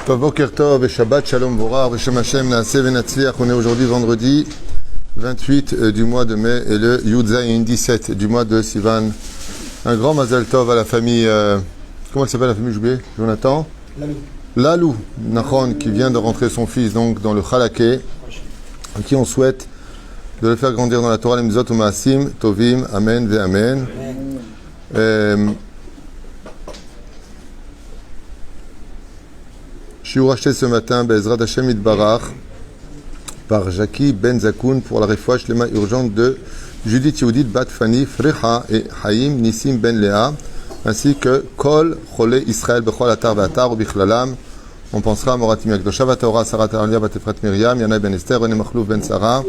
Boker Tov et Shabbat Shalom Vorah, Beshem Hashem Naaseh Venatzliach. On est aujourd'hui vendredi 28 du mois de mai et le Yud Zayin 17 du mois de Sivan. Un grand Mazal Tov à la famille, comment elle s'appelle la famille, j'ai oublié, Jonathan Lalou, Nachon, qui vient de rentrer son fils donc dans le Chalaké, à qui on souhaite de le faire grandir dans la Torah, les Mizot ou Maasim, Tovim, Amen, Ve Amen. Shiur acheté ce matin, Bezrat Hashem Itbarach, par Jackie Ben Zakoun pour la réfoua shlema urgente de Judith Yehudit Bat Fani Frecha et Haïm Nissim Ben Léa, ainsi que Kol Chole Israël Bechol Atar Vatar ou Bichlalam. On pensera à Moratim Yakdosha Vataora Sarah Taralia Bat Efrat Miriam, Yana Ben Esther, René Machlouf Ben Sarah,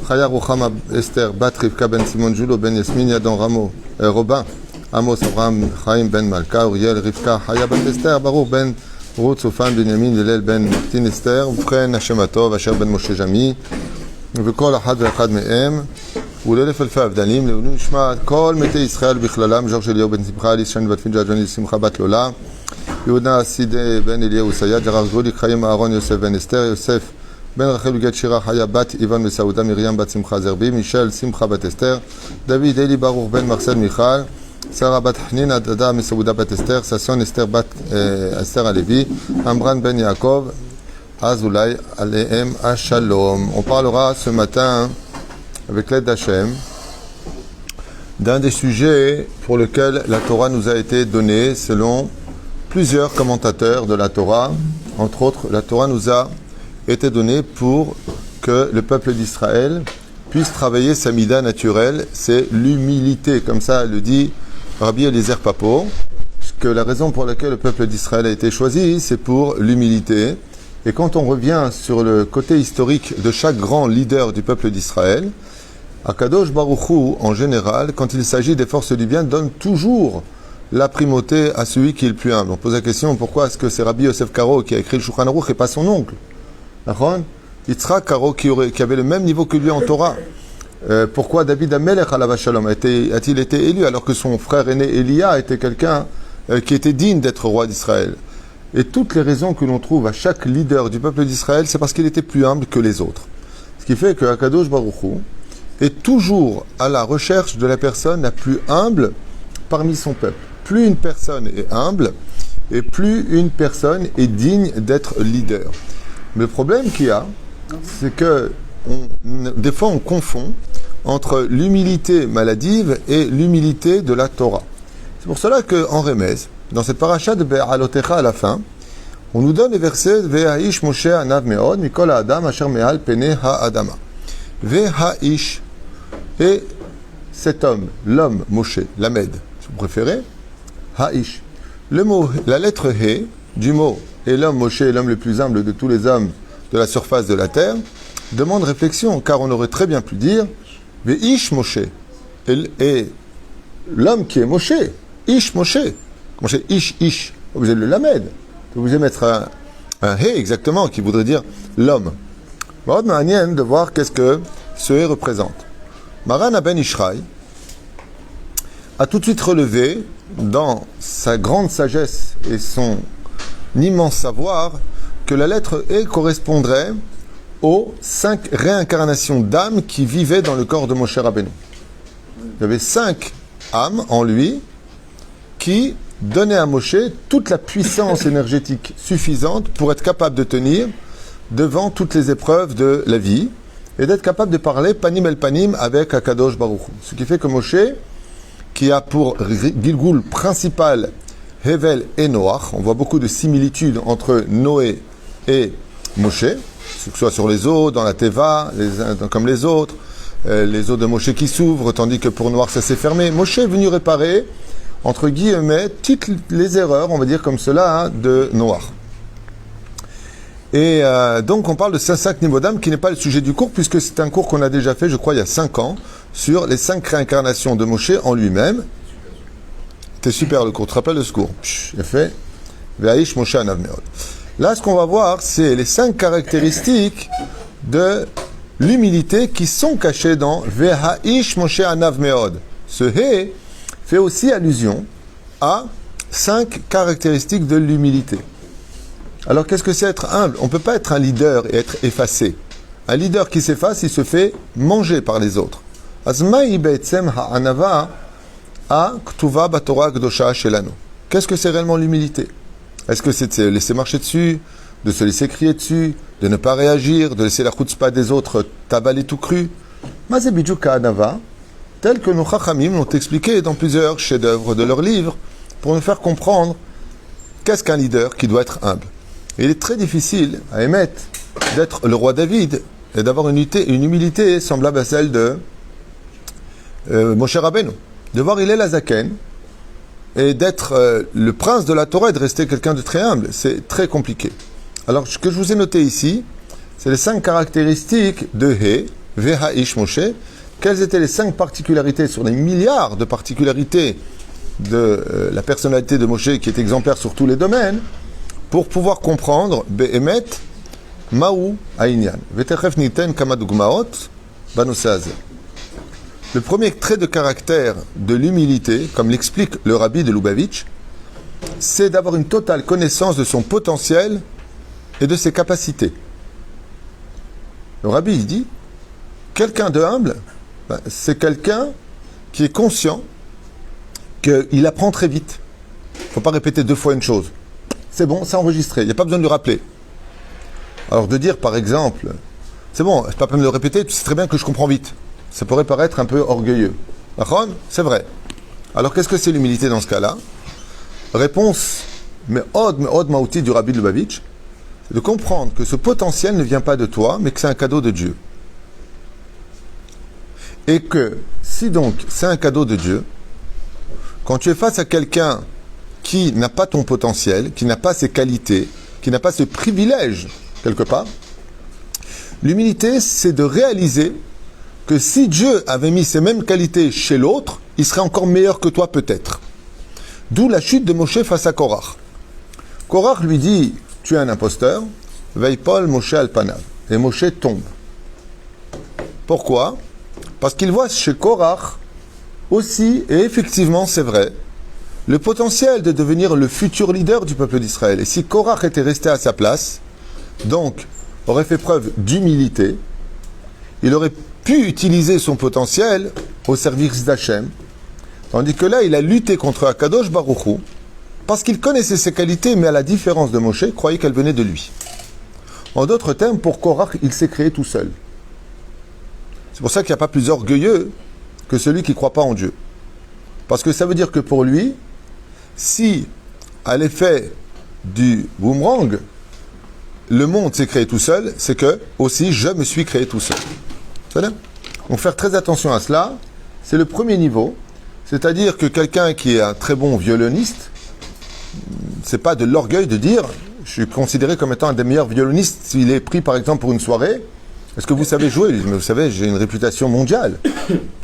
Chaya Ruchama Esther Bat Rivka Ben Simon Julo Ben Yasmin Yadon Ramo Robin Amos Abraham Chaim Ben Malka Uriel Rivka Chaya Bat Esther Baruch Ben Ruth Sofan Benyamin Lelel Ben Martin Esther Ufren Hashem Atov Asher Ben Moshe Jami וכל אחד ואחד מהם ולאלף אלפי הבדלים לעילוי נשמת כל מתי ישראל בכללם ז'ור של אליהו בן שמחה אליס שני בת פינג'ה ג'וני שמחה בת לולה יהודה סידה בן אליהו סייד ג'רר גרוליק חיים אהרון יוסף בן אסתר יוסף בן רחל בגד שירה חיה בת איוון מסעודה מרים בת שמחה זרבי מישל שמחה בת אסתר דוד אלי ברוך בן מרסל מיכל שרה בת חנין הדדה מסעודה בת אסתר ששון אסתר בת אסתר הלוי עמרן בן יעקב Azoulay Alehem Shalom. On parlera ce matin, avec l'aide d'Hachem, d'un des sujets pour lesquels la Torah nous a été donnée selon plusieurs commentateurs de la Torah. Entre autres, la Torah nous a été donnée pour que le peuple d'Israël puisse travailler sa mida naturelle, c'est l'humilité, comme ça le dit Rabbi Eliezer Papo, que la raison pour laquelle le peuple d'Israël a été choisi, c'est pour l'humilité. Et quand on revient sur le côté historique de chaque grand leader du peuple d'Israël, Akadosh Baruch Hu, en général, quand il s'agit des forces du bien, donne toujours la primauté à celui qui est le plus humble. On pose la question, pourquoi est-ce que c'est Rabbi Yosef Karo qui a écrit le Shulchan Aruch et pas son oncle? Yitzhak Karo qui avait le même niveau que lui en Torah. Pourquoi David Amelech alav shalom a-t-il été élu alors que son frère aîné Elia était quelqu'un qui était digne d'être roi d'Israël? Et toutes les raisons que l'on trouve à chaque leader du peuple d'Israël, c'est parce qu'il était plus humble que les autres. Ce qui fait que Akadosh Baruch Hu est toujours à la recherche de la personne la plus humble parmi son peuple. Plus une personne est humble, et plus une personne est digne d'être leader. Mais le problème qu'il y a, c'est que des fois on confond entre l'humilité maladive et l'humilité de la Torah. C'est pour cela qu'en Remez, dans cette paracha de Be'alotecha à la fin, on nous donne les versets Ve'ha'ish Moshe anav me'od mikol ha'adam asher me'al penei ha'adama. Ve'ha'ish, et cet homme, l'homme Moshe, Lamed, si vous préférez, Ha'ish. Le mot, la lettre He du mot, et l'homme Moshe est l'homme le plus humble de tous les hommes de la surface de la terre, demande réflexion, car on aurait très bien pu dire Ve'ish Moshe, et l'homme qui est Moshe, Ish Moshe. Comment c'est Ish, vous êtes le Lamed. Vous allez mettre un He exactement, qui voudrait dire l'homme. Marad Ma'anien de voir qu'est-ce que ce He représente. Maran Ben Ishraï a tout de suite relevé, dans sa grande sagesse et son immense savoir, que la lettre E correspondrait aux 5 réincarnations d'âmes qui vivaient dans le corps de Moshe Rabbeinu. Il y avait 5 âmes en lui qui donner à Moshe toute la puissance énergétique suffisante pour être capable de tenir devant toutes les épreuves de la vie et d'être capable de parler panim el panim avec Akadosh Baruch Hu. Ce qui fait que Moshe, qui a pour Gilgul principal Hevel et Noach, on voit beaucoup de similitudes entre Noé et Moshe, que ce soit sur les eaux, dans la Teva, les uns comme les eaux de Moshe qui s'ouvrent, tandis que pour Noach ça s'est fermé. Moshe est venu réparer entre guillemets, toutes les erreurs, on va dire comme cela, de Noach. Et donc on parle de 5 niveaux d'âme, qui n'est pas le sujet du cours, puisque c'est un cours qu'on a déjà fait, je crois, il y a 5 ans, sur les 5 réincarnations de Moshe en lui-même. C'était super le cours, tu te rappelles de ce cours? J'ai fait Ve'ha'ish Moshe anav me'od. Là, ce qu'on va voir, c'est les 5 caractéristiques de l'humilité qui sont cachées dans Ve'ha'ish Moshe anav me'od. Ce He fait aussi allusion à 5 caractéristiques de l'humilité. Alors qu'est-ce que c'est être humble? On ne peut pas être un leader et être effacé. Un leader qui s'efface, il se fait manger par les autres. Qu'est-ce que c'est réellement l'humilité? Est-ce que c'est de se laisser marcher dessus, de se laisser crier dessus, de ne pas réagir, de laisser la chutzpah des autres t'avaler tout cru? Tel que nos chachamim l'ont expliqué dans plusieurs chefs-d'œuvre de leurs livres, pour nous faire comprendre qu'est-ce qu'un leader qui doit être humble. Et il est très difficile à émettre d'être le roi David et d'avoir une humilité semblable à celle de Moshe Rabbeinu. De voir Hillel Hazaken et d'être le prince de la Torah et de rester quelqu'un de très humble, c'est très compliqué. Alors, ce que je vous ai noté ici, c'est les 5 caractéristiques de He, Veha'ish Moshe. Quelles étaient les 5 particularités sur les milliards de particularités de la personnalité de Moshe qui est exemplaire sur tous les domaines, pour pouvoir comprendre Be'emet Ma'u Aïnyan. Vetechef Niten Kama Dugmaot Banose Hazeh. Le premier trait de caractère de l'humilité, comme l'explique le rabbi de Lubavitch, c'est d'avoir une totale connaissance de son potentiel et de ses capacités. Le rabbi, il dit, quelqu'un de humble, c'est quelqu'un qui est conscient qu'il apprend très vite. Il ne faut pas répéter 2 fois une chose. C'est bon, c'est enregistré, il n'y a pas besoin de le rappeler. Alors de dire, par exemple, c'est bon, je n'ai pas besoin de le répéter, tu sais très bien que je comprends vite. Ça pourrait paraître un peu orgueilleux. D'accord ? C'est vrai. Alors qu'est-ce que c'est l'humilité dans ce cas-là ? Réponse, mais od maouti du rabbi de Lubavitch, c'est de comprendre que ce potentiel ne vient pas de toi, mais que c'est un cadeau de Dieu. Et que, si donc c'est un cadeau de Dieu, quand tu es face à quelqu'un qui n'a pas ton potentiel, qui n'a pas ses qualités, qui n'a pas ce privilège, quelque part, l'humilité, c'est de réaliser que si Dieu avait mis ces mêmes qualités chez l'autre, il serait encore meilleur que toi peut-être. D'où la chute de Moshe face à Korach. Korach lui dit, tu es un imposteur, Veipol Moshe al-Panav. Et Moshe tombe. Pourquoi ? Parce qu'il voit chez Korach aussi, et effectivement c'est vrai, le potentiel de devenir le futur leader du peuple d'Israël. Et si Korach était resté à sa place, donc aurait fait preuve d'humilité, il aurait pu utiliser son potentiel au service d'Hachem, tandis que là, il a lutté contre Akadosh Baruch Hu, parce qu'il connaissait ses qualités, mais à la différence de Moshe, croyait qu'elles venaient de lui. En d'autres termes, pour Korach, il s'est créé tout seul. C'est pour ça qu'il n'y a pas plus orgueilleux que celui qui ne croit pas en Dieu. Parce que ça veut dire que pour lui, si, à l'effet du boomerang, le monde s'est créé tout seul, c'est que, aussi, je me suis créé tout seul. Donc faire très attention à cela, c'est le premier niveau, c'est-à-dire que quelqu'un qui est un très bon violoniste, c'est pas de l'orgueil de dire je suis considéré comme étant un des meilleurs violonistes s'il est pris par exemple pour une soirée. Est-ce que vous savez jouer? Mais vous savez, j'ai une réputation mondiale.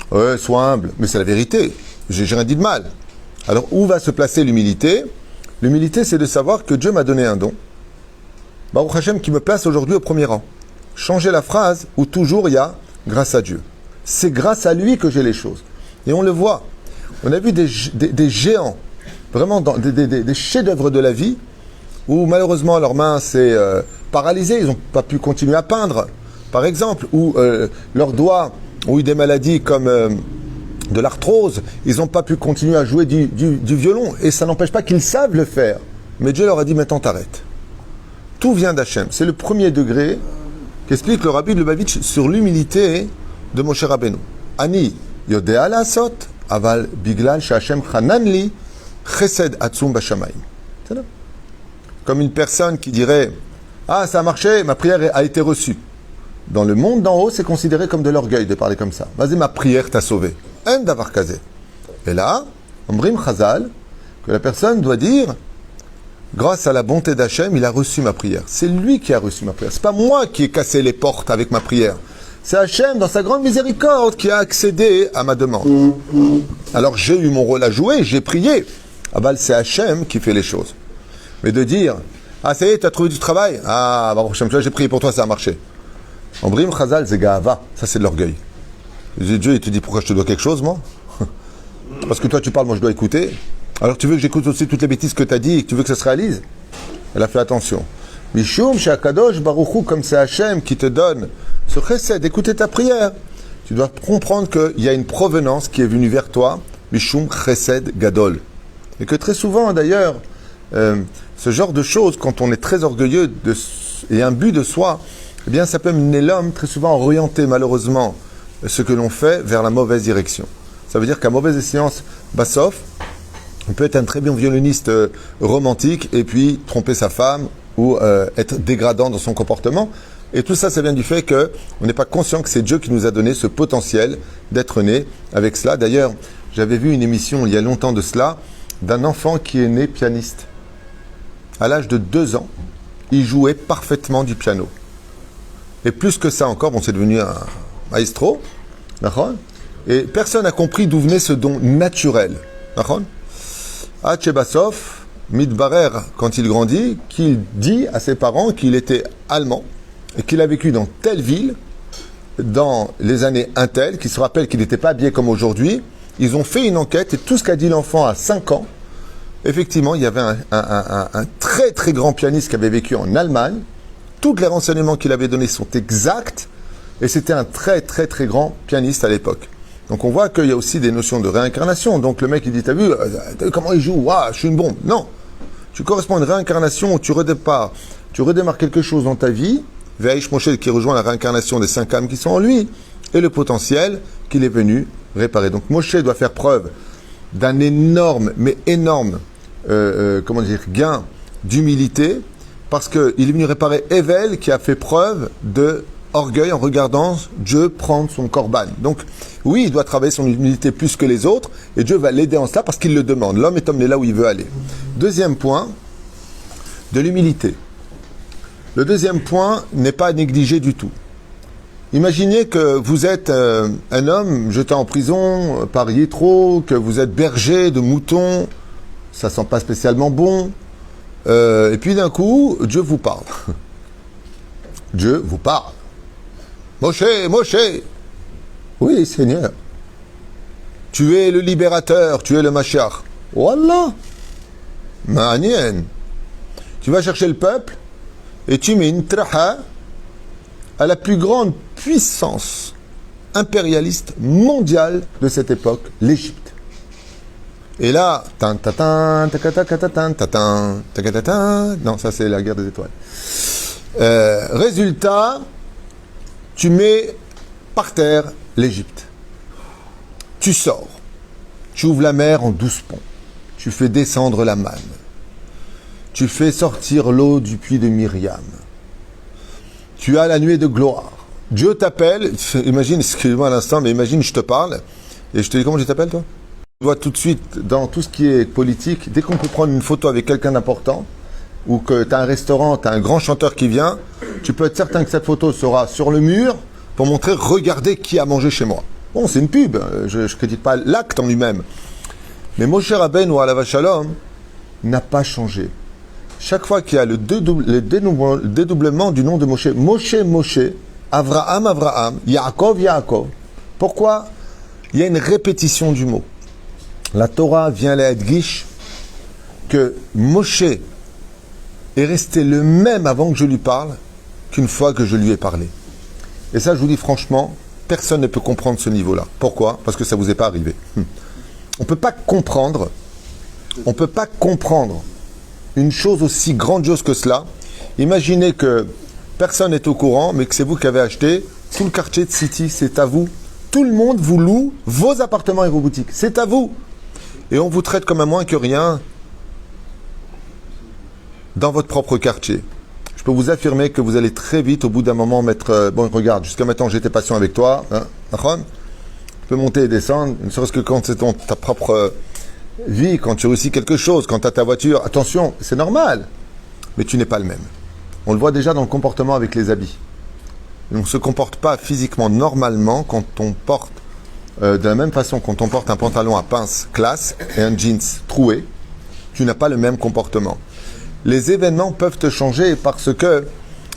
Ouais, sois humble, mais c'est la vérité. J'ai rien dit de mal. Alors où va se placer l'humilité? L'humilité, c'est de savoir que Dieu m'a donné un don. Baruch Hashem qui me place aujourd'hui au premier rang. Changer la phrase où toujours il y a grâce à Dieu. C'est grâce à lui que j'ai les choses. Et on le voit. On a vu des géants, vraiment des chefs-d'œuvre de la vie, où malheureusement leurs mains s'est paralysées, ils n'ont pas pu continuer à peindre, par exemple, ou leurs doigts ont eu des maladies comme de l'arthrose, ils n'ont pas pu continuer à jouer du violon, et ça n'empêche pas qu'ils savent le faire. Mais Dieu leur a dit maintenant t'arrêtes. Tout vient d'Hachem. C'est le premier degré qu'explique le rabbi de Lubavitch sur l'humilité de Moshe Rabbeinu. Ani yodea la'asot, aval biglal she'Hashem chanan li chesed atzum bashamayim. C'est là. Comme une personne qui dirait « Ah, ça a marché, ma prière a été reçue ». Dans le monde d'en haut, c'est considéré comme de l'orgueil de parler comme ça. « Vas-y, ma prière t'a sauvé. » En davar kazé. Et là, Omrim Chazal, que la personne doit dire « Grâce à la bonté d'Hachem, il a reçu ma prière. » C'est lui qui a reçu ma prière. C'est pas moi qui ai cassé les portes avec ma prière. C'est Hachem, dans sa grande miséricorde, qui a accédé à ma demande. Alors j'ai eu mon rôle à jouer, j'ai prié. Ah bah, c'est Hachem qui fait les choses. Mais de dire, ah ça y est, tu as trouvé du travail? Ah, Baruch Hashem, j'ai prié pour toi, ça a marché. En Brim Chazal, c'est Gahava, ça c'est de l'orgueil. Dieu, il te dit, pourquoi je te dois quelque chose, moi? Parce que toi tu parles, moi je dois écouter. Alors tu veux que j'écoute aussi toutes les bêtises que tu as dit et que tu veux que ça se réalise? Elle a fait attention. Mishum Shakadosh Baruchu, comme c'est Hachem qui te donne ce chesed d'écouter ta prière. Tu dois comprendre qu'il y a une provenance qui est venue vers toi, Mishum Chesed Gadol. Et que très souvent d'ailleurs, ce genre de choses, quand on est très orgueilleux et imbu de soi, eh bien ça peut mener l'homme très souvent à orienter malheureusement ce que l'on fait vers la mauvaise direction. Ça veut dire qu'à mauvaise séance, Bassof, on peut être un très bon violoniste romantique et puis tromper sa femme ou être dégradant dans son comportement. Et tout ça, ça vient du fait qu'on n'est pas conscient que c'est Dieu qui nous a donné ce potentiel d'être né avec cela. D'ailleurs, j'avais vu une émission il y a longtemps de cela, d'un enfant qui est né pianiste. À l'âge de 2 ans, il jouait parfaitement du piano. Et plus que ça encore, bon, c'est devenu un maestro, d'accord ? Et personne n'a compris d'où venait ce don naturel. Hatshebasov, Midbarer, quand il grandit, qu'il dit à ses parents qu'il était allemand et qu'il a vécu dans telle ville, dans les années Intel, qu'il se rappelle qu'il n'était pas habillé comme aujourd'hui. Ils ont fait une enquête et tout ce qu'a dit l'enfant à 5 ans, effectivement, il y avait un très très grand pianiste qui avait vécu en Allemagne. Tous les renseignements qu'il avait donnés sont exacts et c'était un très très très grand pianiste à l'époque. Donc on voit qu'il y a aussi des notions de réincarnation. Donc le mec il dit, t'as vu comment il joue, waouh, je suis une bombe. Non, tu corresponds à une réincarnation où tu redémarres quelque chose dans ta vie. Ve'aish Moshe qui rejoint la réincarnation des 5 âmes qui sont en lui et le potentiel qu'il est venu réparer. Donc Moshe doit faire preuve d'un énorme gain d'humilité parce qu'il est venu réparer Evel qui a fait preuve de orgueil en regardant Dieu prendre son korban. Donc oui, il doit travailler son humilité plus que les autres et Dieu va l'aider en cela parce qu'il le demande. L'homme est emmené là où il veut aller. Deuxième point, de l'humilité. Le deuxième point n'est pas négligé du tout. Imaginez que vous êtes un homme jeté en prison par Yitro, que vous êtes berger de moutons, ça sent pas spécialement bon, et puis d'un coup, Dieu vous parle. Dieu vous parle. Moshe, Moshe, oui Seigneur, tu es le libérateur, tu es le Mashiach. Wallah, Ma'anien. Tu vas chercher le peuple, et tu mets une traha à la plus grande puissance impérialiste mondiale de cette époque, l'Égypte. Et là, non, ça c'est la guerre des étoiles. Résultat, tu mets par terre l'Égypte. Tu sors, tu ouvres la mer en 12 ponts, tu fais descendre la manne. Tu fais sortir l'eau du puits de Myriam. Tu as la nuée de gloire. Dieu t'appelle, imagine, excuse-moi à l'instant, mais imagine, je te parle, et je te dis comment je t'appelle, toi? Tu vois tout de suite, dans tout ce qui est politique, dès qu'on peut prendre une photo avec quelqu'un d'important, ou que tu as un restaurant, tu as un grand chanteur qui vient, tu peux être certain que cette photo sera sur le mur pour montrer, regardez qui a mangé chez moi. Bon, c'est une pub, je ne critique pas l'acte en lui-même. Mais Moshe Rabbeinu alav shalom n'a pas changé. Chaque fois qu'il y a le dédoublement du nom de Moshe, Moshe, Moshe, Avraham, Avraham, Yaakov, Yaakov. Pourquoi? Il y a une répétition du mot. La Torah vient à Edgish que Moshe est resté le même avant que je lui parle qu'une fois que je lui ai parlé. Et ça, je vous dis franchement, personne ne peut comprendre ce niveau-là. Pourquoi? Parce que ça ne vous est pas arrivé. On ne peut pas comprendre une chose aussi grandiose que cela. Imaginez que personne n'est au courant, mais que c'est vous qui avez acheté tout le quartier de City, c'est à vous. Tout le monde vous loue vos appartements et vos boutiques, c'est à vous. Et on vous traite comme un moins que rien dans votre propre quartier. Je peux vous affirmer que vous allez très vite, au bout d'un moment, mettre... bon, regarde, jusqu'à maintenant, j'étais patient avec toi. Hein, tu peux monter et descendre, ne serait-ce que quand c'est ta propre... vie, quand tu réussis quelque chose, quand tu as ta voiture, attention, c'est normal, mais tu n'es pas le même. On le voit déjà dans le comportement avec les habits. On ne se comporte pas physiquement normalement quand on porte, de la même façon quand on porte un pantalon à pince classe et un jeans troué, tu n'as pas le même comportement. Les événements peuvent te changer parce que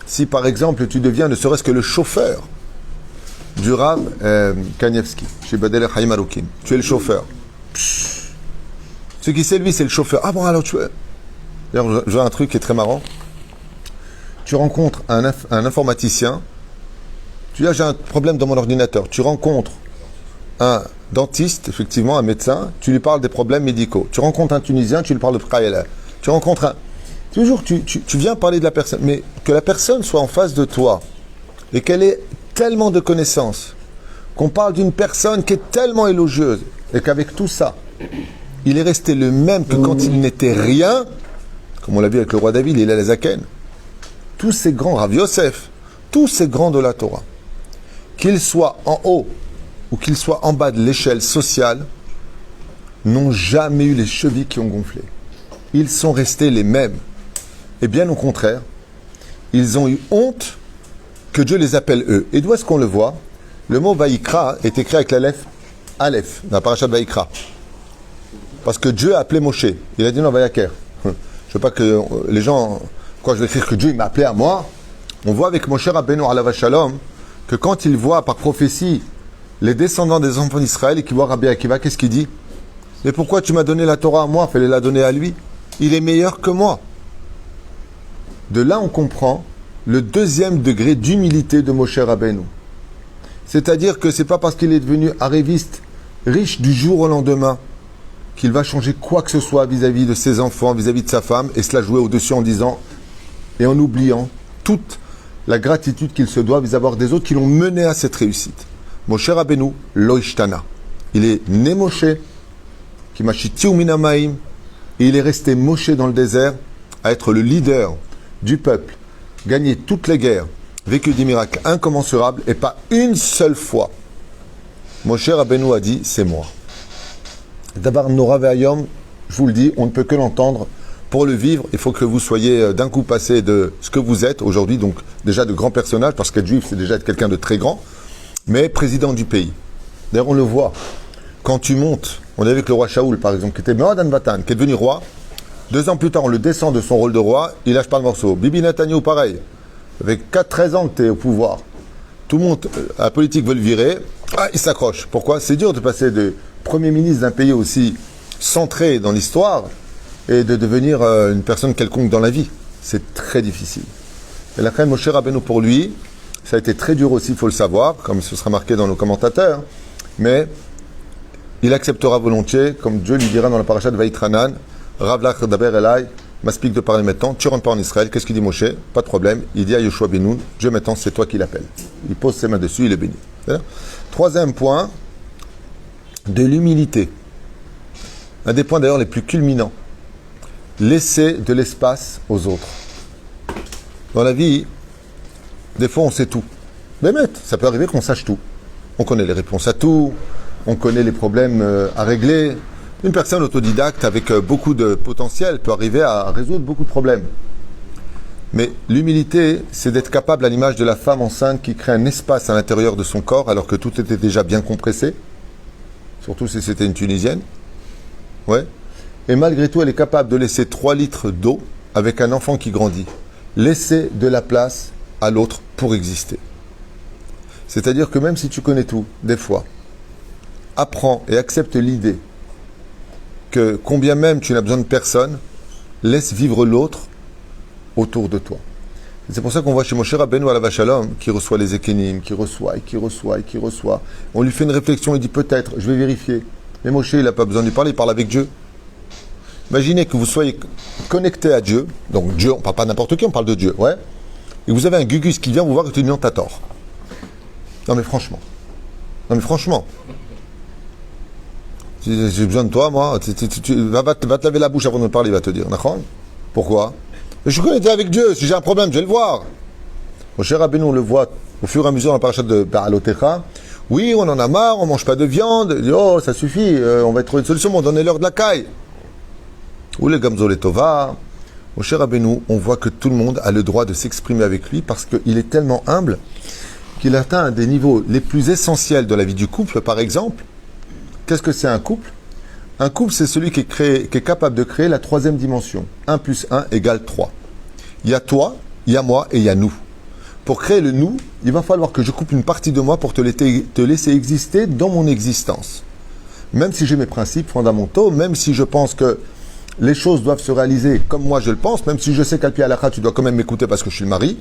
si par exemple tu deviens ne serait-ce que le chauffeur du Rav Kanievski chez Badel Chaim Arukin, tu es le chauffeur. Ce qui sait, lui, c'est le chauffeur. Ah bon, alors tu veux... D'ailleurs, je vois un truc qui est très marrant. Tu rencontres un informaticien. Tu dis, ah, j'ai un problème dans mon ordinateur. Tu rencontres un dentiste, effectivement, un médecin. Tu lui parles des problèmes médicaux. Tu rencontres un Tunisien, tu lui parles de Praïla. Tu rencontres un... Toujours, tu viens parler de la personne. Mais que la personne soit en face de toi et qu'elle ait tellement de connaissances, qu'on parle d'une personne qui est tellement élogieuse et qu'avec tout ça, il est resté le même que quand il n'était rien, comme on l'a vu avec le roi David, il a les Zaken. Tous ces grands, Rav Yosef, tous ces grands de la Torah, qu'ils soient en haut ou qu'ils soient en bas de l'échelle sociale, n'ont jamais eu les chevilles qui ont gonflé. Ils sont restés les mêmes. Et bien au contraire, ils ont eu honte que Dieu les appelle eux. Et d'où est-ce qu'on le voit? Le mot Vaïkra est écrit avec la lettre Aleph, dans la paracha de Vaïkra. Parce que Dieu a appelé Moshe. Il a dit non, Vayaker. Je ne veux pas que les gens... Quoi, je vais écrire que Dieu m'a appelé à moi. On voit avec Moshe Rabbeinu alav shalom que quand il voit par prophétie les descendants des enfants d'Israël et qu'il voit Rabbi Akiva, qu'est-ce qu'il dit? Mais pourquoi tu m'as donné la Torah à moi? Il fallait la donner à lui. Il est meilleur que moi. De là, on comprend le deuxième degré d'humilité de Moshe Rabbeinu. C'est-à-dire que ce n'est pas parce qu'il est devenu arriviste, riche du jour au lendemain, qu'il va changer quoi que ce soit vis-à-vis de ses enfants, vis-à-vis de sa femme, et cela jouer au-dessus en disant, et en oubliant toute la gratitude qu'il se doit vis-à-vis des autres qui l'ont mené à cette réussite. Moshe Rabbeinu, lo ishtana. Il est né Moshe, qui machiti minamaim, et il est resté Moshe dans le désert, à être le leader du peuple, gagner toutes les guerres, vécu des miracles incommensurables, et pas une seule fois. Moshe Rabbeinu a dit, c'est moi. D'abord, Nora Ve'ayom, je vous le dis, on ne peut que l'entendre. Pour le vivre, il faut que vous soyez d'un coup passé de ce que vous êtes aujourd'hui, donc déjà de grands personnages, parce qu'être juif, c'est déjà être quelqu'un de très grand, mais président du pays. D'ailleurs, on le voit. Quand tu montes, on est avec le roi Shaoul, par exemple, qui était Me'adan Vatan, qui est devenu roi. 2 ans plus tard, on le descend de son rôle de roi, il lâche pas le morceau. Bibi Netanyahu, pareil. Avec 13 ans que tu es au pouvoir. Tout le monde, la politique veut le virer. Ah, il s'accroche. Pourquoi? C'est dur de passer de Premier ministre d'un pays aussi centré dans l'histoire et de devenir une personne quelconque dans la vie. C'est très difficile. Et la crème Moshe Rabbeinu, pour lui, ça a été très dur aussi, il faut le savoir, comme ce sera marqué dans nos commentateurs, mais il acceptera volontiers, comme Dieu lui dira dans la paracha de Vaïtranan, Rav lach daber elai, m'aspique de parler maintenant, tu rentres pas en Israël, qu'est-ce qu'il dit Moshe? Pas de problème, il dit à Yoshua Benoun, Dieu maintenant c'est toi qui l'appelle. Il pose ses mains dessus, il est béni. Troisième point, de l'humilité. Un des points d'ailleurs les plus culminants. Laisser de l'espace aux autres. Dans la vie, des fois on sait tout. Mais ça peut arriver qu'on sache tout. On connaît les réponses à tout, on connaît les problèmes à régler. Une personne autodidacte avec beaucoup de potentiel peut arriver à résoudre beaucoup de problèmes. Mais l'humilité, c'est d'être capable, à l'image de la femme enceinte qui crée un espace à l'intérieur de son corps alors que tout était déjà bien compressé. Surtout si c'était une Tunisienne. Ouais. Et malgré tout, elle est capable de laisser 3 litres d'eau avec un enfant qui grandit. Laisser de la place à l'autre pour exister. C'est-à-dire que même si tu connais tout, des fois, apprends et accepte l'idée que combien même tu n'as besoin de personne, laisse vivre l'autre autour de toi. C'est pour ça qu'on voit chez Moshe Rabbeinu alav shalom qui reçoit les Ekenim, qui reçoit. On lui fait une réflexion, il dit peut-être, je vais vérifier. Mais Moshe, il n'a pas besoin de lui parler, il parle avec Dieu. Imaginez que vous soyez connecté à Dieu, donc Dieu, on ne parle pas n'importe qui, on parle de Dieu, ouais. Et vous avez un gugus qui vient vous voir et te dit non, t'as tort. Non mais franchement. J'ai besoin de toi, moi. Va te laver la bouche avant de me parler, il va te dire. D'accord? Pourquoi? Je suis connecté avec Dieu, si j'ai un problème, je vais le voir. Moshe Rabbeinu, on le voit au fur et à mesure dans la paracha de Ba'alotecha. Oui, on en a marre, on mange pas de viande. Il dit, oh, ça suffit, on va trouver une solution, mais on donne l'heure de la caille. Ou les Gamzo les Tova. Moshe Rabbeinu, on voit que tout le monde a le droit de s'exprimer avec lui parce qu'il est tellement humble qu'il atteint un des niveaux les plus essentiels de la vie du couple. Par exemple, qu'est-ce que c'est un couple? Un couple, c'est celui qui est capable de créer la 3e dimension. 1 + 1 = 3. Il y a toi, il y a moi et il y a nous. Pour créer le nous, il va falloir que je coupe une partie de moi pour te laisser exister dans mon existence. Même si j'ai mes principes fondamentaux, même si je pense que les choses doivent se réaliser comme moi je le pense, même si je sais qu'à pied à la tu dois quand même m'écouter parce que je suis le mari,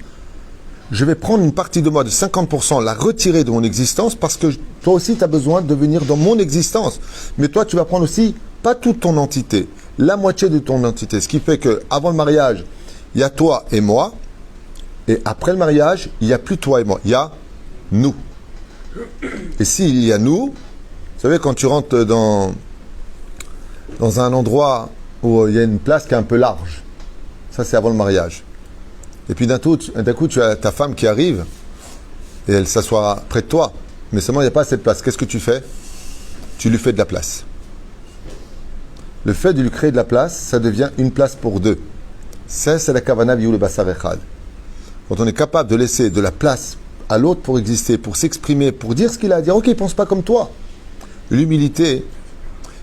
je vais prendre une partie de moi de 50%, la retirer de mon existence parce que toi aussi tu as besoin de venir dans mon existence. Mais toi tu vas prendre aussi, pas toute ton entité, la moitié de ton entité. Ce qui fait qu'avant le mariage, il y a toi et moi, et après le mariage, il n'y a plus toi et moi, il y a nous. Et s'il y a nous, vous savez, quand tu rentres dans un endroit où il y a une place qui est un peu large, ça c'est avant le mariage. Et puis d'un coup, tu as ta femme qui arrive et elle s'assoit près de toi. Mais seulement, il n'y a pas assez de place. Qu'est-ce que tu fais? Tu lui fais de la place. Le fait de lui créer de la place, ça devient une place pour deux. Ça, c'est la kavana viou le basar echad. Quand on est capable de laisser de la place à l'autre pour exister, pour s'exprimer, pour dire ce qu'il a à dire. Ok, il ne pense pas comme toi. L'humilité,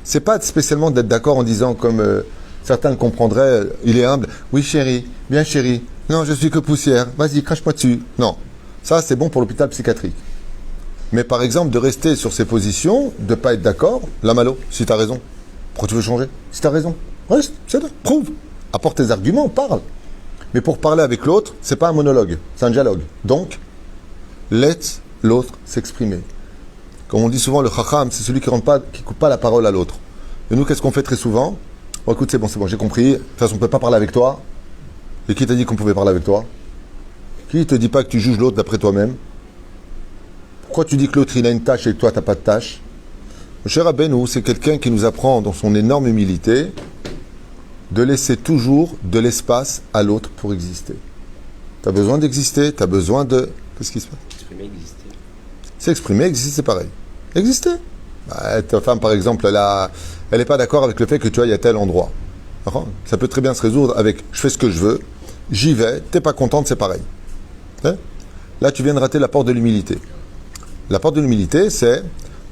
c'est pas spécialement d'être d'accord en disant comme certains le comprendraient, il est humble. Oui, chérie, bien chérie. Non, je suis que poussière. Vas-y, crache-moi dessus. Non. Ça, c'est bon pour l'hôpital psychiatrique. Mais par exemple, de rester sur ses positions, de ne pas être d'accord, la malo, si tu as raison. Pourquoi tu veux changer? Si tu as raison, reste, c'est là, prouve. Apporte tes arguments, parle. Mais pour parler avec l'autre, c'est pas un monologue, c'est un dialogue. Donc, laisse l'autre s'exprimer. Comme on dit souvent, le chacham, c'est celui qui coupe pas la parole à l'autre. Et nous, qu'est-ce qu'on fait très souvent? Oh, écoute, c'est bon, j'ai compris. De toute façon, on ne peut pas parler avec toi. Et qui t'a dit qu'on pouvait parler avec toi? Qui ne te dit pas que tu juges l'autre d'après toi-même? Pourquoi tu dis que l'autre il a une tâche et que toi tu n'as pas de tâche? Le cher Rabbeinu, c'est quelqu'un qui nous apprend dans son énorme humilité de laisser toujours de l'espace à l'autre pour exister. Tu as besoin d'exister, tu as besoin de... Qu'est-ce qui se passe? Exprimer, exister. C'est exprimer, exister, c'est pareil. Exister. Ta femme, par exemple, elle n'est pas d'accord avec le fait que tu ailles à tel endroit. Ça peut très bien se résoudre avec je fais ce que je veux, j'y vais, t'es pas contente, c'est pareil. Là, tu viens de rater la porte de l'humilité. La porte de l'humilité, c'est,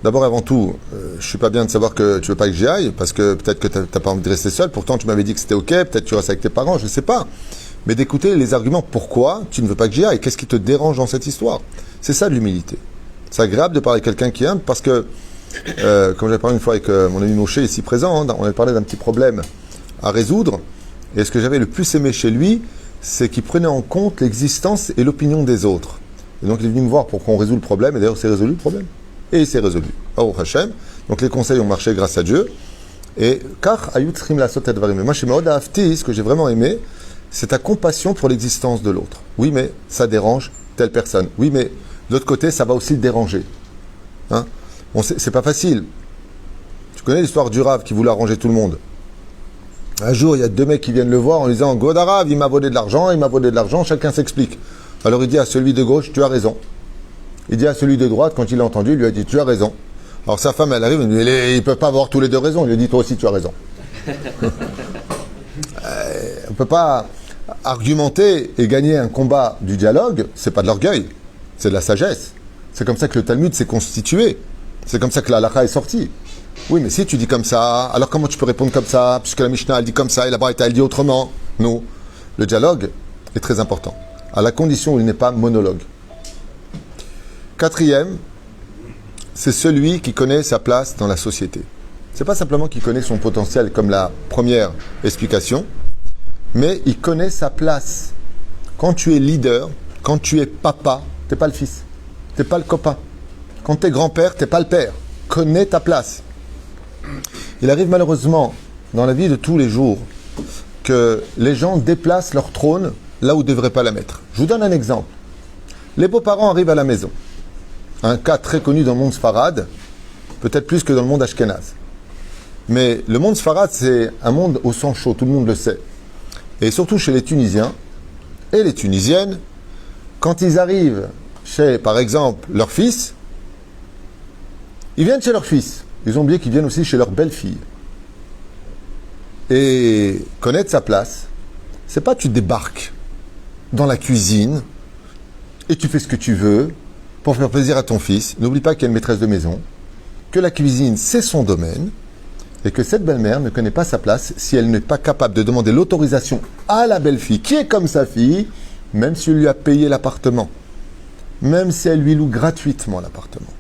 d'abord et avant tout, je suis pas bien de savoir que tu veux pas que j'y aille, parce que peut-être que t'as pas envie de rester seul, pourtant tu m'avais dit que c'était ok, peut-être tu restes avec tes parents, je sais pas. Mais d'écouter les arguments, pourquoi tu ne veux pas que j'y aille, qu'est-ce qui te dérange dans cette histoire? C'est ça de l'humilité. C'est agréable de parler avec quelqu'un qui aime, parce que, comme j'avais parlé une fois avec mon ami Moshe ici présent, on avait parlé d'un petit problème à résoudre, et ce que j'avais le plus aimé chez lui, c'est qu'il prenait en compte l'existence et l'opinion des autres. Et donc il est venu me voir pour qu'on résout le problème, et d'ailleurs c'est résolu le problème. Et il s'est résolu. Baruch Hashem. Donc les conseils ont marché grâce à Dieu. Et car ayut trim la sotet varim. Moi chez Maod Afti, ce que j'ai vraiment aimé, c'est ta compassion pour l'existence de l'autre. Oui, mais ça dérange telle personne. Oui, mais de l'autre côté, ça va aussi le déranger. Hein? Bon, c'est pas facile. Tu connais l'histoire du Rav qui voulait arranger tout le monde. Un jour, il y a deux mecs qui viennent le voir en lui disant « Godarav, il m'a volé de l'argent, chacun s'explique. » Alors il dit à celui de gauche « Tu as raison. » Il dit à celui de droite, quand il l'a entendu, il lui a dit « Tu as raison. » Alors sa femme, elle arrive, elle dit « Il ne peut pas avoir tous les deux raison. » Il lui dit « Toi aussi, tu as raison. » On ne peut pas argumenter et gagner un combat du dialogue, c'est pas de l'orgueil, c'est de la sagesse. C'est comme ça que le Talmud s'est constitué. C'est comme ça que la halakha est sortie. Oui, mais si tu dis comme ça, alors comment tu peux répondre comme ça? Puisque la Mishnah, elle dit comme ça, et la Braïta, elle dit autrement. Non. Le dialogue est très important, à la condition où il n'est pas monologue. Quatrième, c'est celui qui connaît sa place dans la société. C'est pas simplement qu'il connaît son potentiel, comme la première explication, mais il connaît sa place. Quand tu es leader, quand tu es papa, t'es pas le fils, t'es pas le copain. Quand tu es grand-père, t'es pas le père. Connais ta place. Il arrive malheureusement dans la vie de tous les jours que les gens déplacent leur trône là où ils ne devraient pas la mettre. Je vous donne un exemple. Les beaux-parents arrivent à la maison. Un cas très connu dans le monde sfarade, peut-être plus que dans le monde ashkénaze. Mais le monde sfarade, c'est un monde au sang chaud, tout le monde le sait. Et surtout chez les Tunisiens et les Tunisiennes, quand ils arrivent chez, par exemple, leur fils, ils viennent chez leur fils. Ils ont oublié qu'ils viennent aussi chez leur belle-fille. Et connaître sa place, c'est pas tu débarques dans la cuisine et tu fais ce que tu veux pour faire plaisir à ton fils. N'oublie pas qu'il y a une maîtresse de maison, que la cuisine, c'est son domaine, et que cette belle-mère ne connaît pas sa place si elle n'est pas capable de demander l'autorisation à la belle-fille, qui est comme sa fille, même si elle lui a payé l'appartement, même si elle lui loue gratuitement l'appartement.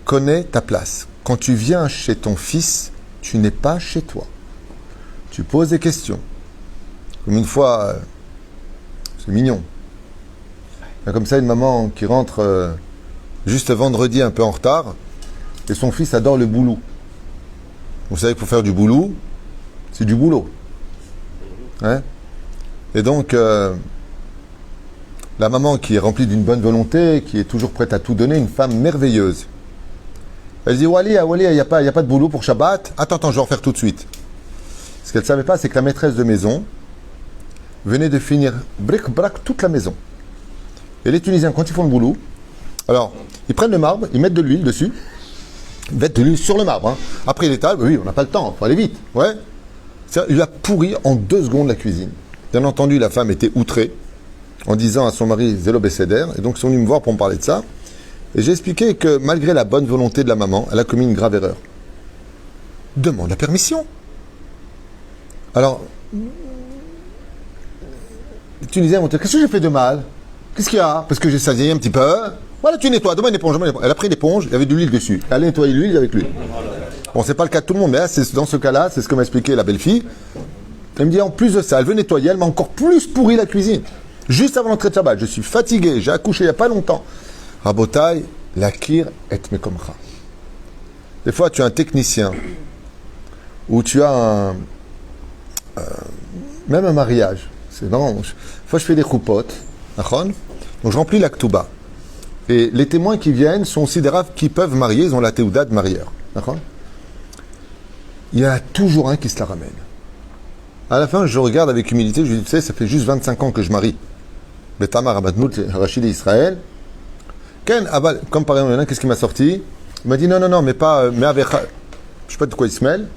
Connais ta place. quand tu viens chez ton fils, tu n'es pas chez toi. Tu poses des questions. Comme une fois, c'est mignon. Il y a comme ça une maman qui rentre juste vendredi un peu en retard et son fils adore le boulot. Vous savez que pour faire du boulot, c'est du boulot. Hein? Et donc, la maman qui est remplie d'une bonne volonté, qui est toujours prête à tout donner, une femme merveilleuse. Elle dit, Wali, il n'y a pas de boulot pour Shabbat. Attends, je vais en faire tout de suite. Ce qu'elle ne savait pas, c'est que la maîtresse de maison venait de finir bric-brac toute la maison. Et les Tunisiens, quand ils font le boulot, alors, ils prennent le marbre, ils mettent de l'huile dessus, ils mettent de l'huile sur le marbre. Hein. Après, il étale, oui, on n'a pas le temps, il faut aller vite. Ouais. Il a pourri en 2 secondes la cuisine. Bien entendu, la femme était outrée en disant à son mari Zélo Besséder, et donc ils sont venus me voir pour me parler de ça. Et j'ai expliqué que malgré la bonne volonté de la maman, elle a commis une grave erreur. Demande la permission. Alors, les Tunisiens vont dire, qu'est-ce que j'ai fait de mal? Qu'est-ce qu'il y a? Parce que j'ai sali un petit peu. Voilà, tu nettoies, demande une éponge. Elle a pris l'éponge, il y avait de l'huile dessus. Elle a nettoyé l'huile avec l'huile. Bon, c'est pas le cas de tout le monde, mais là, dans ce cas-là, c'est ce que m'a expliqué la belle-fille. Elle me dit, en plus de ça, elle veut nettoyer, elle m'a encore plus pourri la cuisine. Juste avant l'entrée de Shabbat, je suis fatigué, j'ai accouché il n'y a pas longtemps. Rabotai, la kir et mekomcha. Des fois, tu as un technicien, ou tu as même un mariage. C'est vraiment. Des fois, je fais des choupotes, donc je remplis la ktouba. Et les témoins qui viennent sont aussi des raves qui peuvent marier, ils ont la théouda de marieur. Il y en a toujours un qui se la ramène. À la fin, je regarde avec humilité, je lui dis, tu sais, ça fait juste 25 ans que je marie. Betamar Abadmout, Rachid et Israël. Ken, comme par exemple, qu'est-ce qui m'a sorti? Il m'a dit, non, mais pas, mais avec, je sais pas de quoi il se mêle,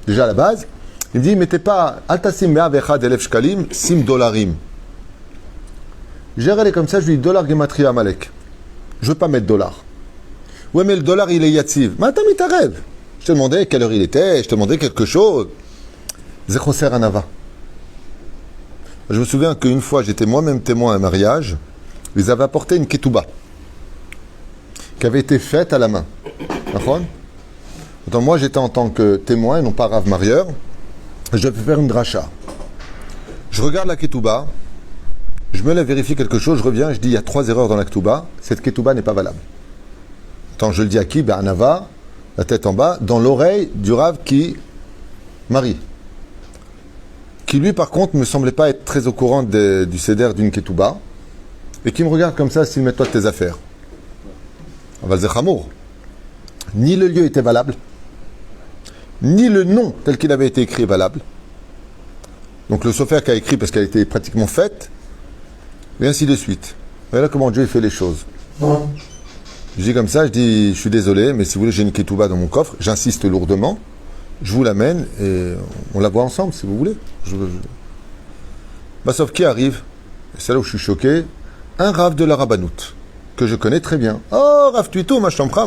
déjà à la base. Il me dit, mettez pas, altassim me'avecha d'elef shkalim, sim dollarim. J'ai regardé comme ça, je lui dis, dollar gematria Amalek. Je veux pas mettre dollar. Ouais, mais le dollar, il est yatsiv. Mais attends, mais t'arrêves. Je te demandais quelle heure il était, je te demandais quelque chose. Zechoser Anava. Je me souviens qu'une fois, j'étais moi-même témoin à un mariage, ils avaient apporté une ketouba qui avait été faite à la main. Donc moi, j'étais en tant que témoin, et non pas rave marieur. Je vais faire une dracha. Je regarde la ketouba, je me lève vérifier quelque chose, je reviens, je dis, il y a 3 erreurs dans la ketouba, cette ketouba n'est pas valable. Attends, je le dis à qui? Ben, Anava, la tête en bas, dans l'oreille du rave qui marie. Qui lui, par contre, ne me semblait pas être très au courant du seder d'une ketouba, et qui me regarde comme ça, s'il met toi de tes affaires. Avalzechamour. Ni le lieu était valable, ni le nom tel qu'il avait été écrit est valable. Donc le sofer qui a écrit parce qu'elle était pratiquement faite, et ainsi de suite. Et là comment Dieu fait les choses. Je dis comme ça, je dis, je suis désolé, mais si vous voulez, j'ai une ketouba dans mon coffre, j'insiste lourdement, je vous l'amène et on la voit ensemble si vous voulez. Bah, sauf qui arrive, et c'est là où je suis choqué, un rave de la Rabbanout, que je connais très bien. Oh, Rav Tuito, ma champra.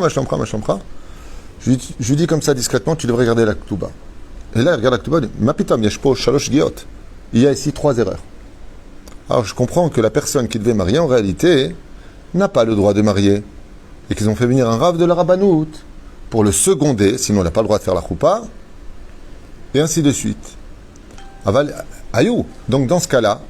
Je lui dis comme ça discrètement, tu devrais regarder la ketouba. Et là, il regarde la ketouba, il dit, ma pitam, yashpo, shalosh giot. Il y a ici 3 erreurs. Alors je comprends que la personne qui devait marier, en réalité, n'a pas le droit de marier. Et qu'ils ont fait venir un rave de la Rabbanout pour le seconder, sinon il n'a pas le droit de faire la choupa, et ainsi de suite. Aval, ayou. Donc dans ce cas-là,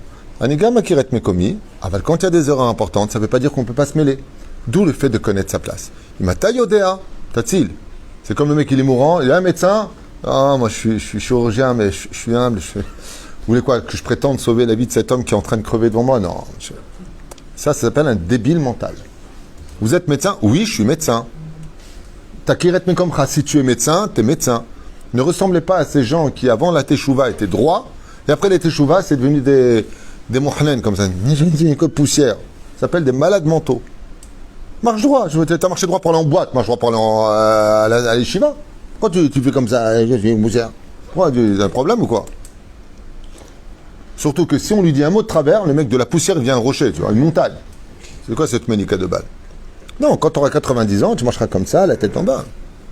anigama kiret mekomi, aval, quand il y a des erreurs importantes, ça ne veut pas dire qu'on ne peut pas se mêler. D'où le fait de connaître sa place. Il m'a taillodéa, tatil. C'est comme le mec, il est mourant, il est un médecin. Ah, moi je suis chirurgien, mais je suis humble. Vous voulez quoi? Que je prétende sauver la vie de cet homme qui est en train de crever devant moi? Non. Ça s'appelle un débile mental. Vous êtes médecin? Oui, je suis médecin. Takiret mekomcha, si tu es médecin, t'es médecin. Ne ressemblez pas à ces gens qui, avant la teshuva, étaient droits, et après la teshuva, c'est devenu des mohnen, comme ça. Une poussière. Ça s'appelle des malades mentaux. Marche droit. T'as marché droit pour aller en boîte, marche droit pour aller à l'Yeshiva. Pourquoi tu fais comme ça? Je suis une poussière. Pourquoi? Tu as un problème ou quoi? Surtout que si on lui dit un mot de travers, le mec de la poussière il vient un rocher, tu vois, une montagne. C'est quoi cette ménica de balle? Non, quand tu auras 90 ans, tu marcheras comme ça, la tête en bas.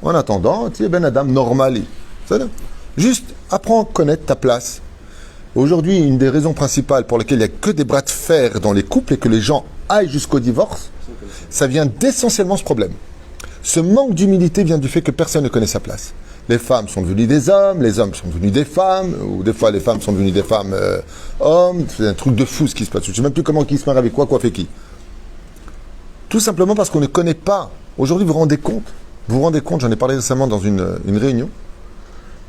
En attendant, tu es ben Adam normal. Juste apprends à connaître ta place. Aujourd'hui, une des raisons principales pour lesquelles il n'y a que des bras de fer dans les couples et que les gens aillent jusqu'au divorce, ça vient d'essentiellement ce problème. Ce manque d'humilité vient du fait que personne ne connaît sa place. Les femmes sont devenues des hommes, les hommes sont devenus des femmes, ou des fois les femmes sont devenues des femmes hommes. C'est un truc de fou ce qui se passe. Je ne sais même plus comment qui se marie avec quoi fait qui. Tout simplement parce qu'on ne connaît pas. Aujourd'hui, vous vous rendez compte, j'en ai parlé récemment dans une réunion,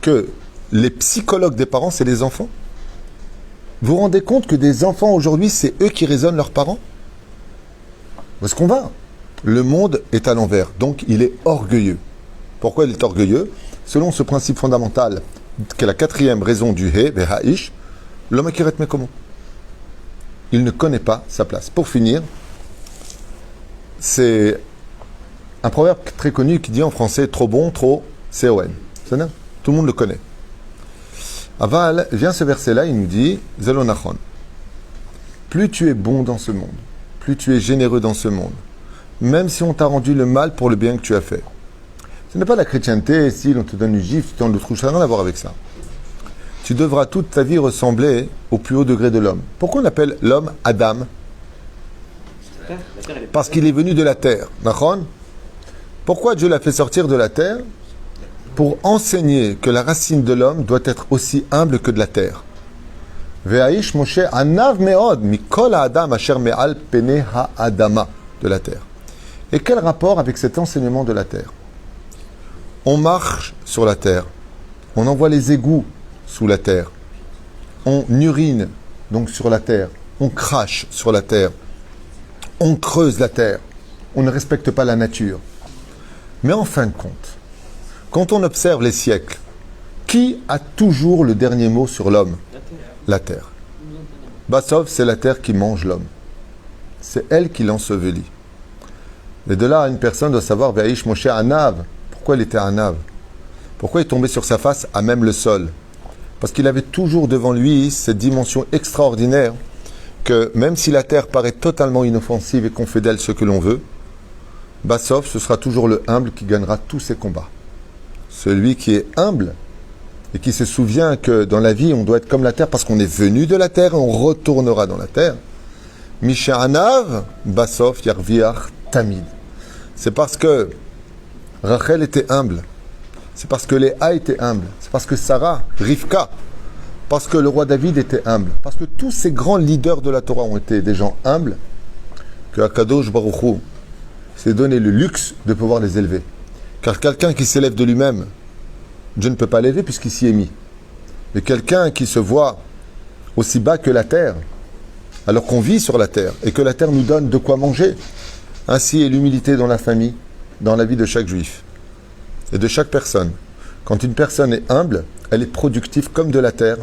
que les psychologues des parents, c'est les enfants. Vous vous rendez compte que des enfants aujourd'hui, c'est eux qui raisonnent leurs parents? Où est-ce qu'on va? Le monde est à l'envers, donc il est orgueilleux. Pourquoi il est orgueilleux? Selon ce principe fondamental, qui est la quatrième raison du He, Veha'ish, l'homme akiret mekomo. Il ne connaît pas sa place. Pour finir, c'est un proverbe très connu qui dit en français trop bon, trop CON. C'est ça? Tout le monde le connaît. Aval, vient ce verset-là, il nous dit Zelonachon. Plus tu es bon dans ce monde, plus tu es généreux dans ce monde, même si on t'a rendu le mal pour le bien que tu as fait. Ce n'est pas la chrétienté, si on te donne du gif, tu te donnes le trou, ça n'a rien à voir avec ça. Tu devras toute ta vie ressembler au plus haut degré de l'homme. Pourquoi on appelle l'homme Adam? Parce qu'il est venu de la terre. Pourquoi Dieu l'a fait sortir de la terre? Pour enseigner que la racine de l'homme doit être aussi humble que de la terre. Ve'aish Moshe anav me'od mikol ha'adam asher me'al pene ha'adama, de la terre. Et quel rapport avec cet enseignement de la terre? On marche sur la terre, on envoie les égouts sous la terre, on urine donc sur la terre, on crache sur la terre, on creuse la terre, on ne respecte pas la nature. Mais en fin de compte, quand on observe les siècles, qui a toujours le dernier mot sur l'homme? La terre. Bassov, c'est la terre qui mange l'homme. C'est elle qui l'ensevelit. Et de là, une personne doit savoir, Ve'aish Moshe Anav. Pourquoi il était Anav? Pourquoi il est tombé sur sa face à même le sol? Parce qu'il avait toujours devant lui cette dimension extraordinaire que même si la terre paraît totalement inoffensive et qu'on fait d'elle ce que l'on veut, Bassov, ce sera toujours le humble qui gagnera tous ses combats. Celui qui est humble et qui se souvient que dans la vie, on doit être comme la terre parce qu'on est venu de la terre et on retournera dans la terre. Misha'anav, Bassov, Yarviach, Tamid. C'est parce que Rachel était humble. C'est parce que Léa était humble. C'est parce que Sarah, Rivka, parce que le roi David était humble. Parce que tous ces grands leaders de la Torah ont été des gens humbles, que Akadosh Baruch Hu s'est donné le luxe de pouvoir les élever. Car quelqu'un qui s'élève de lui-même, Dieu ne peut pas l'élever puisqu'il s'y est mis. Mais quelqu'un qui se voit aussi bas que la terre, alors qu'on vit sur la terre, et que la terre nous donne de quoi manger, ainsi est l'humilité dans la famille, dans la vie de chaque juif et de chaque personne. Quand une personne est humble, elle est productive comme de la terre.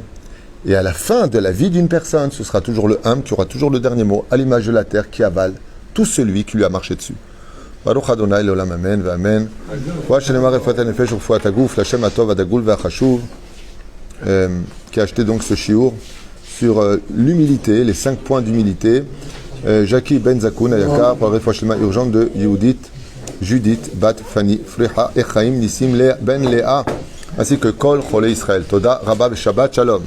Et à la fin de la vie d'une personne, ce sera toujours le humble qui aura toujours le dernier mot, à l'image de la terre qui avale tout celui qui lui a marché dessus. Baruch Adonai l'olam amen v'amen. Wa shenema refat hanefesh u'refuat haguf, l'Hashem hatov hadagul v'achashuv, qui a acheté donc ce shiur sur l'humilité, les 5 points d'humilité. Jackie Ben Zakoun Ayakar, pour la refouach shlema urgente de Judith, Bat Fanny, Friha, Echaim, Nissim, Ben Léa, ainsi que Kol Cholei Israël. Toda, Rabba, Shabbat, Shalom.